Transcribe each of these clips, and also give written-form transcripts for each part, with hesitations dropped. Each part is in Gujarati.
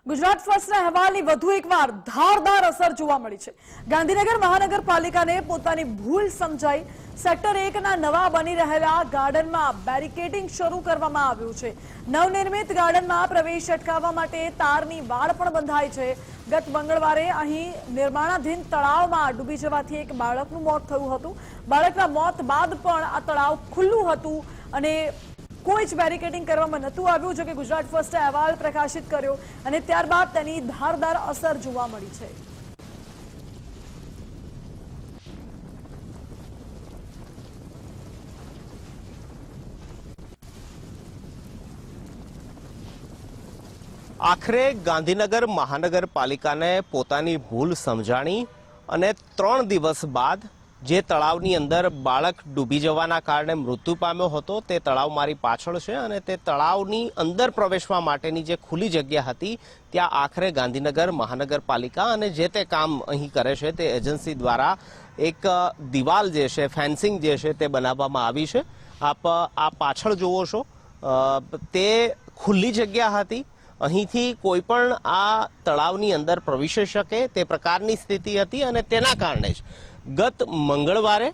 ગુજરાત ફર્સ્ટના અહેવાલની વધુ એકવાર ધારદાર અસર જોવા મળી છે। ગાંધીનગર મહાનગરપાલિકાને પોતાની ભૂલ સમજાઈ સેક્ટર 1ના નવા બની રહેલા ગાર્ડનમાં બેરિકેડિંગ શરૂ કરવામાં આવ્યું છે। નવનિર્મિત ગાર્ડનમાં પ્રવેશ અટકાવવા માટે તારની વાડ પણ બંધાઈ છે। ગત મંગળવારે અહીં નિર્માણાધીન તળાવમાં ડૂબી જવાથી એક બાળકનું મોત થયું હતું। બાળકના મોત બાદ પણ આ તળાવ ખુલ્લું હતું અને કોઈ જ બેરિકેડિંગ કરવામાં નહોતું આવ્યું, જો કે ગુજરાત ફર્સ્ટે અહેવાલ પ્રકાશિત કર્યો અને ત્યારબાદ તેની ધારદાર અસર જોવા મળી છે। આખરે ગાંધીનગર મહાનગરપાલિકાને પોતાની ભૂલ સમજાણી અને 3 દિવસ બાદ જે તળાવની અંદર બાળક ડૂબી જવાના કારણે મૃત્યુ પામ્યો હતો તે તળાવ મારી પાછળ છે અને તે તળાવની અંદર પ્રવેશવા માટેની જે ખુલ્લી જગ્યા હતી ત્યાં આખરે ગાંધીનગર મહાનગરપાલિકા અને જે તે કામ અહીં કરે છે તે એજન્સી દ્વારા એક દિવાલ જે છે, ફેન્સિંગ જે છે તે બનાવવામાં આવી છે। આપ આ પાછળ જુઓ છો તે ખુલ્લી જગ્યા હતી, અહીંથી કોઈ પણ આ તળાવની અંદર પ્રવેશી શકે તે પ્રકારની સ્થિતિ હતી અને તેના કારણે જ ગત મંગળવારે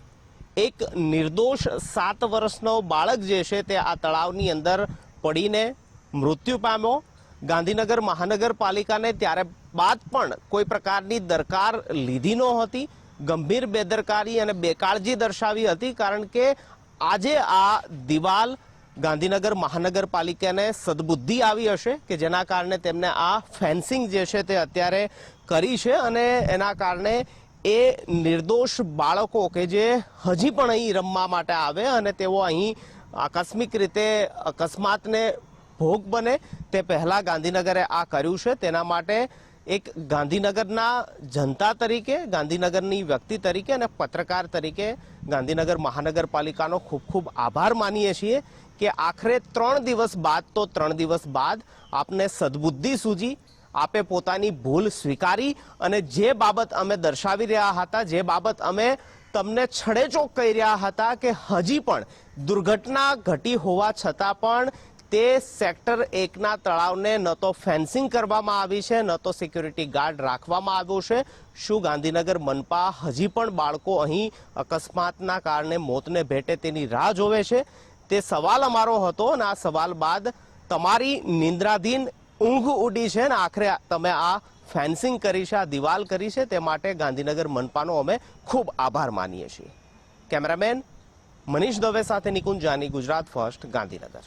એક નિર્દોષ 7 વર્ષનો બાળક જે છે તે આ તળાવની અંદર પડીને મૃત્યુ પામ્યો। ગાંધીનગર મહાનગરપાલિકાને ત્યારે બાદ પણ કોઈ પ્રકારની દરકાર લીધી નહોતી, ગંભીર બેદરકારી અને બેકાળજી દર્શાવી હતી, કારણ કે આજે આ દિવાલ ગાંધીનગર મહાનગરપાલિકાને સદબુદ્ધિ આવી હશે કે જેના કારણે તેમને આ ફેન્સિંગ જે છે તે અત્યારે કરી છે અને એના કારણે એ નિર્દોષ બાળકો કે જે હજી પણ અહીં રમવા માટે આવે અને તેઓ અહીં આકસ્મિક રીતે અકસ્માતને ભોગ બને તે પહેલા ગાંધીનગરે આ કર્યું છે। તેના માટે એક ગાંધીનગરના જનતા તરીકે, ગાંધીનગરની વ્યક્તિ તરીકે અને પત્રકાર તરીકે ગાંધીનગર મહાનગરપાલિકાનો ખૂબ ખૂબ આભાર માનીએ છીએ કે આખરે 3 દિવસ બાદ તો 3 દિવસ બાદ આપને સદબુદ્ધિ સૂજી, આપે પોતાની ભૂલ સ્વીકારી અને જે બાબત અમે દર્શાવી રહ્યા હતા, જે બાબત અમે તમને છડેચોક કહી રહ્યા હતા કે હજી પણ દુર્ઘટના ઘટી હોવા છતાં પણ તે સેક્ટર 1ના તળાવને ન તો ફેન્સિંગ કરવામાં આવી છે, ન તો સિક્યુરિટી ગાર્ડ રાખવામાં આવ્યો છે। શું ગાંધીનગર મનપા હજી પણ બાળકો અહીં અકસ્માતના કારણે મોતને ભેટે તેની રાહ જોવે છે? તે સવાલ અમારો હતો અને આ સવાલ બાદ તમારી નિંદ્રાધીન ઊંઘ ઉડી છે ને આખરે તમે આ ફેન્સિંગ કરી છે, આ દિવાલ કરી છે, તે માટે ગાંધીનગર મનપાનો અમે ખૂબ આભાર માનીએ છીએ। કેમેરામેન મનીષ દવે સાથે નિકુંજ જાની, ગુજરાત ફર્સ્ટ, ગાંધીનગર।